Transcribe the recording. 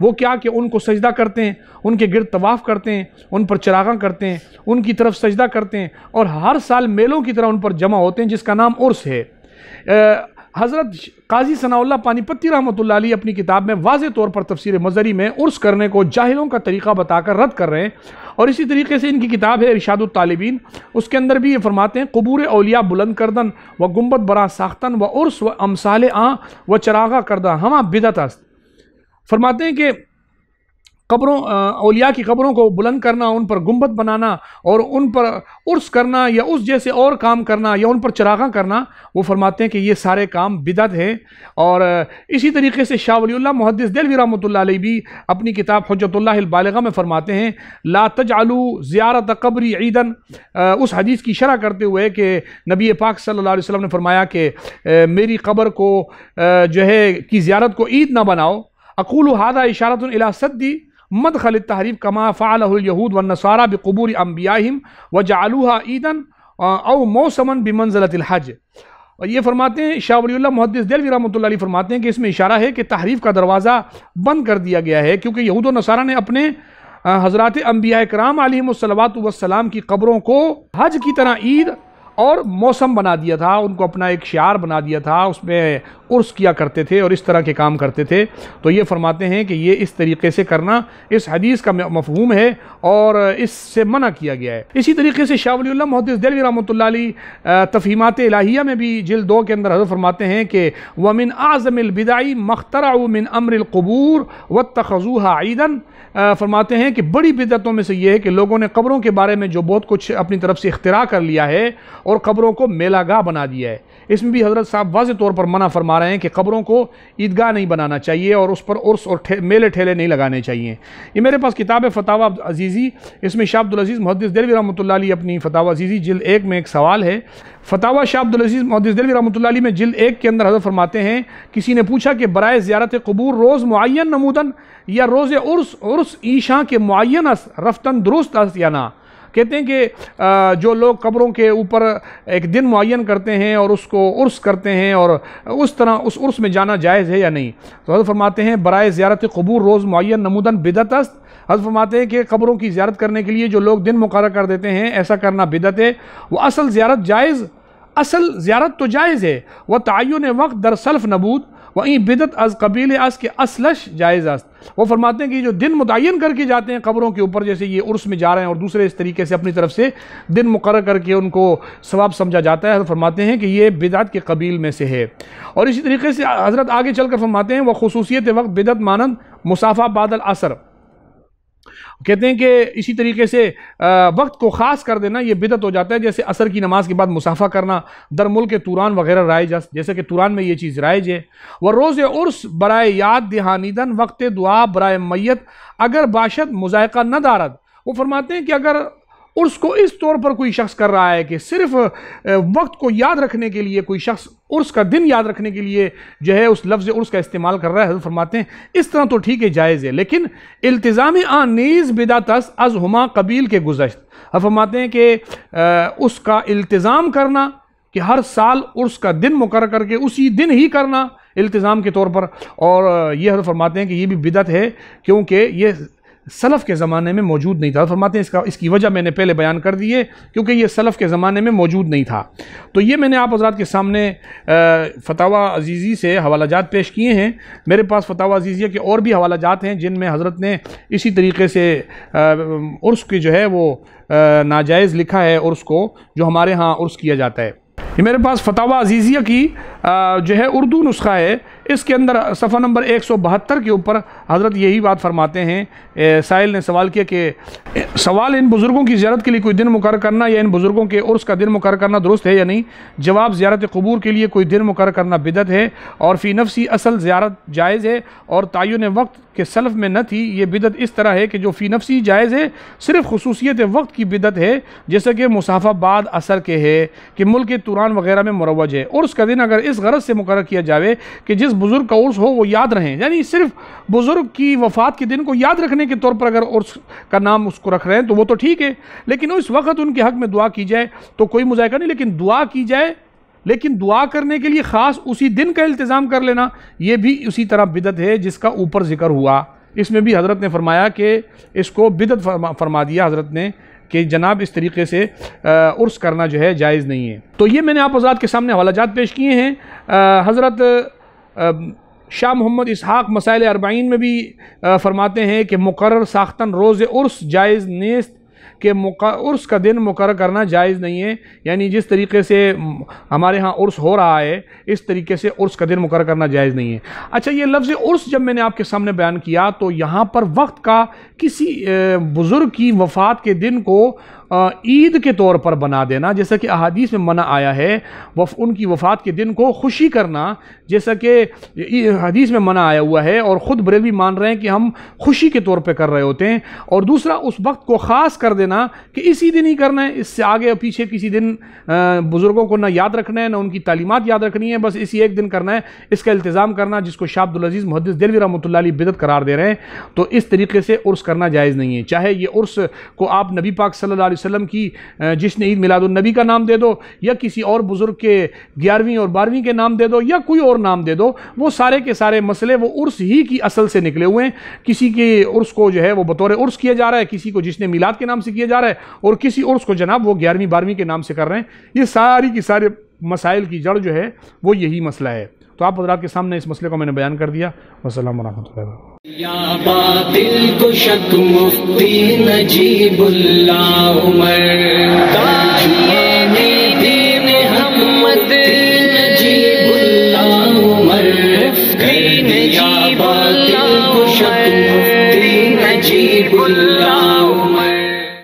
وہ کیا کہ ان کو سجدہ کرتے ہیں، ان کے گرد طواف کرتے ہیں، ان پر چراغاں کرتے ہیں، ان کی طرف سجدہ کرتے ہیں، اور ہر سال میلوں کی طرح ان پر جمع ہوتے ہیں، جس کا نام عرس ہے۔ حضرت قاضی ثناء اللہ پانی پتی رحمۃ اللہ علیہ اپنی کتاب میں واضح طور پر تفسیر مظہری میں عرس کرنے کو جاہلوں کا طریقہ بتا کر رد کر رہے ہیں، اور اسی طریقے سے ان کی کتاب ہے ارشاد الطالبین، اس کے اندر بھی یہ فرماتے ہیں قبور اولیاء بلند کردن و گنبد برا ساختن و عرس و امثال آں و چراغا کردہ ہمہ بدعت است۔ فرماتے ہیں کہ قبروں اولیاء کی قبروں کو بلند کرنا، ان پر گنبد بنانا اور ان پر عرس کرنا یا اس جیسے اور کام کرنا یا ان پر چراغاں کرنا، وہ فرماتے ہیں کہ یہ سارے کام بدعت ہیں۔ اور اسی طریقے سے شاہ ولی اللہ محدث دہلوی رحمۃ اللہ علیہ بھی اپنی کتاب حجت اللہ البالغہ میں فرماتے ہیں لا تجعلوا زیارت قبری عیدن، اس حدیث کی شرح کرتے ہوئے کہ نبی پاک صلی اللہ علیہ وسلم نے فرمایا کہ میری قبر کو جو ہے کی زیارت کو عید نہ بناؤ۔ اقول ھذا اشارۃ الی صدی مدخل التحریف کما فعلہ الیہود والنصارى بقبور انبیائہم وجعلوها عیدا او موسما بمنزلۃ الحج۔ اور یہ فرماتے ہیں شاہ ولی اللہ محدث دہلوی رحمۃ اللہ علیہ فرماتے ہیں کہ اس میں اشارہ ہے کہ تحریف کا دروازہ بند کر دیا گیا ہے، کیونکہ یہود و نصارہ نے اپنے حضرات انبیاء کرام علیہم الصلوات والسلام کی قبروں کو حج کی طرح عید اور موسم بنا دیا تھا، ان کو اپنا ایک شعار بنا دیا تھا، اس میں عرس کیا کرتے تھے اور اس طرح کے کام کرتے تھے۔ تو یہ فرماتے ہیں کہ یہ اس طریقے سے کرنا اس حدیث کا مفہوم ہے اور اس سے منع کیا گیا ہے۔ اسی طریقے سے شاہ ولی اللہ محدث دہلوی رحمۃ اللہ علیہ تفہیمات الہیہ میں بھی جلد 2 کے اندر حضرت فرماتے ہیں کہ وَمِنْ أَعْظَمِ الْبِدَعِ مَا اخْتَرَعُوا مِنْ أَمْرِ الْقُبُورِ وَاتَّخَذُوهَا عِيدًا۔ فرماتے ہیں کہ بڑی بدعتوں میں سے یہ ہے کہ لوگوں نے قبروں کے بارے میں جو بہت کچھ اپنی طرف سے اختراع کر لیا ہے اور قبروں کو میلہ گاہ بنا دیا ہے۔ اس میں بھی حضرت صاحب واضح طور پر منع فرما رہے ہیں کہ قبروں کو عیدگاہ نہیں بنانا چاہیے اور اس پر عرس اور میلے ٹھیلے نہیں لگانے چاہیے۔ یہ میرے پاس کتاب ہے فتاوی عزیزی، اس میں شاہ عبدالعزیز محدث دہلوی رحمۃ اللہ علیہ اپنی فتاوی عزیزی جلد 1 میں ایک سوال ہے۔ فتاوی شاہ عبدالعزیز محدث دہلوی رحمۃ اللہ علیہ میں جلد 1 کے اندر حضرت فرماتے ہیں کسی نے پوچھا کہ برائے زیارت قبور روز معین نمودن یا روز عرس عیشاں کے معین رفتن درست است یا نہ؟ کہتے ہیں کہ جو لوگ قبروں کے اوپر ایک دن معین کرتے ہیں اور اس کو عرس کرتے ہیں اور اس طرح اس عرس میں جانا جائز ہے یا نہیں؟ تو حضرت فرماتے ہیں برائے زیارت قبور روز معین نمودن بدعت است۔ حضرت فرماتے ہیں کہ قبروں کی زیارت کرنے کے لیے جو لوگ دن مقرر کر دیتے ہیں ایسا کرنا بدعت ہے۔ وہ اصل زیارت تو جائز ہے، وہ تعین وقت در سلف نبود وہیں بدعت از قبیل از کے اصلش جائز است۔ وہ فرماتے ہیں کہ جو دن متعین کر کے جاتے ہیں قبروں کے اوپر، جیسے یہ عرس میں جا رہے ہیں اور دوسرے اس طریقے سے اپنی طرف سے دن مقرر کر کے ان کو ثواب سمجھا جاتا ہے، حضرت فرماتے ہیں کہ یہ بدعت کے قبیل میں سے ہے۔ اور اسی طریقے سے حضرت آگے چل کر فرماتے ہیں وہ خصوصیت وقت بدعت مانند مسافہ بعد العصر، کہتے ہیں کہ اسی طریقے سے وقت کو خاص کر دینا یہ بدعت ہو جاتا ہے، جیسے عصر کی نماز کے بعد مسافہ کرنا در ملک توران وغیرہ رائج است، جیسے کہ توران میں یہ چیز رائج ہے۔ وہ روز عرس برائے یاد دہانیدن وقت دعا برائے میت اگر باشد مذائقہ نہ دارد۔ وہ فرماتے ہیں کہ اگر عرس کو اس طور پر کوئی شخص کر رہا ہے کہ صرف وقت کو یاد رکھنے کے لیے کوئی شخص عرس کا دن یاد رکھنے کے لیے جو ہے اس لفظ عرس کا استعمال کر رہا ہے، حضرت فرماتے ہیں اس طرح تو ٹھیک ہے، جائز ہے، لیکن التزام آن نیز بدعت است از ہما قبیل کے گزشت۔ حضرت فرماتے ہیں کہ اس کا التزام کرنا کہ ہر سال عرس کا دن مقرر کر کے اسی دن ہی کرنا التزام کے طور پر، اور یہ حضرت فرماتے ہیں کہ یہ بھی بدعت ہے کیونکہ یہ سلف کے زمانے میں موجود نہیں تھا۔ فرماتے ہیں اس کی وجہ میں نے پہلے بیان کر دی ہے کیونکہ یہ سلف کے زمانے میں موجود نہیں تھا۔ تو یہ میں نے آپ حضرات کے سامنے فتاوی عزیزی سے حوالہ جات پیش کیے ہیں۔ میرے پاس فتاوی عزیزیہ کے اور بھی حوالہ جات ہیں جن میں حضرت نے اسی طریقے سے عرس کی جو ہے وہ ناجائز لکھا ہے، عرس کو جو ہمارے ہاں عرس کیا جاتا ہے۔ یہ میرے پاس فتاوی عزیزیہ کی جو ہے اردو نسخہ ہے، اس کے اندر صفحہ نمبر 172 کے اوپر حضرت یہی بات فرماتے ہیں۔ سائل نے سوال کیا کہ سوال ان بزرگوں کی زیارت کے لیے کوئی دن مقرر کرنا یا ان بزرگوں کے عرس کا دن مقرر کرنا درست ہے یا نہیں؟ جواب زیارت قبور کے لیے کوئی دن مقرر کرنا بدعت ہے اور فی نفسی اصل زیارت جائز ہے اور تعین وقت کے سلف میں نہ تھی۔ یہ بدعت اس طرح ہے کہ جو فی نفسی جائز ہے صرف خصوصیت وقت کی بدعت ہے، جیسے کہ مسافہ بعد اثر کے ہے کہ ملک توران وغیرہ میں مروج ہے۔ عرس کا دن اگر اس غرض سے مقرر کیا جاوے کہ جس بزرگ کا عرس ہو وہ یاد رہیں، یعنی صرف بزرگ کی وفات کے دن کو یاد رکھنے کے طور پر اگر عرس کا نام اس کو رکھ رہے ہیں تو وہ تو ٹھیک ہے، لیکن اس وقت ان کے حق میں دعا کی جائے تو کوئی مذائقہ نہیں، لیکن دعا کی جائے، لیکن دعا کرنے کے لیے خاص اسی دن کا التزام کر لینا یہ بھی اسی طرح بدعت ہے جس کا اوپر ذکر ہوا۔ اس میں بھی حضرت نے فرمایا کہ اس کو بدعت فرما دیا حضرت نے کہ جناب اس طریقے سے عرس کرنا جو ہے جائز نہیں ہے۔ تو یہ میں نے آپ حضرات کے سامنے حوالہ جات پیش کیے ہیں۔ حضرت شاہ محمد اسحاق مسائل اربعین میں بھی فرماتے ہیں کہ مقرر ساختن روز عرس جائز نیست، کہ عرس کا دن مقرر کرنا جائز نہیں ہے، یعنی جس طریقے سے ہمارے ہاں عرس ہو رہا ہے اس طریقے سے عرس کا دن مقرر کرنا جائز نہیں ہے۔ اچھا، یہ لفظ عرس جب میں نے آپ کے سامنے بیان کیا تو یہاں پر وقت کا کسی بزرگ کی وفات کے دن کو عید کے طور پر بنا دینا، جیسا کہ احادیث میں منع آیا ہے ان کی وفات کے دن کو خوشی کرنا، جیسا کہ حدیث میں منع آیا ہوا ہے اور خود بریلوی مان رہے ہیں کہ ہم خوشی کے طور پہ کر رہے ہوتے ہیں۔ اور دوسرا اس وقت کو خاص کر دینا کہ اسی دن ہی کرنا ہے، اس سے آگے پیچھے کسی دن بزرگوں کو نہ یاد رکھنا ہے نہ ان کی تعلیمات یاد رکھنی ہے، بس اسی ایک دن کرنا ہے، اس کا التزام کرنا، جس کو شاہ عبدالعزیز محدث دہلوی رحمۃ اللہ علیہ بدعت قرار دے رہے ہیں۔ تو اس طریقے سے عرس کرنا جائز نہیں ہے، چاہے یہ عرس کو آپ نبی پاک صلی اللہ علیہ وسلم کی جشن عید میلاد النبی کا نام دے دو، یا کسی اور بزرگ کے 11ویں اور 12ویں کے نام دے دو، یا کوئی اور نام دے دو، وہ سارے کے سارے مسئلے وہ عرس ہی کی اصل سے نکلے ہوئے ہیں۔ کسی کے عرس کو جو ہے وہ بطور عرس کیا جا رہا ہے، کسی کو جشن میلاد کے نام سے کیا جا رہا ہے، اور کسی عرس کو جناب وہ 11ویں 12ویں کے نام سے کر رہے ہیں۔ یہ ساری کی سارے مسائل کی جڑ جو ہے وہ یہی مسئلہ ہے۔ تو آپ حضرات کے سامنے اس مسئلے کو میں نے بیان کر دیا۔ والسلام ورحمۃ اللہ وبرکاتہ۔ یا باطل کو شک مفتی نجیب اللہ عمر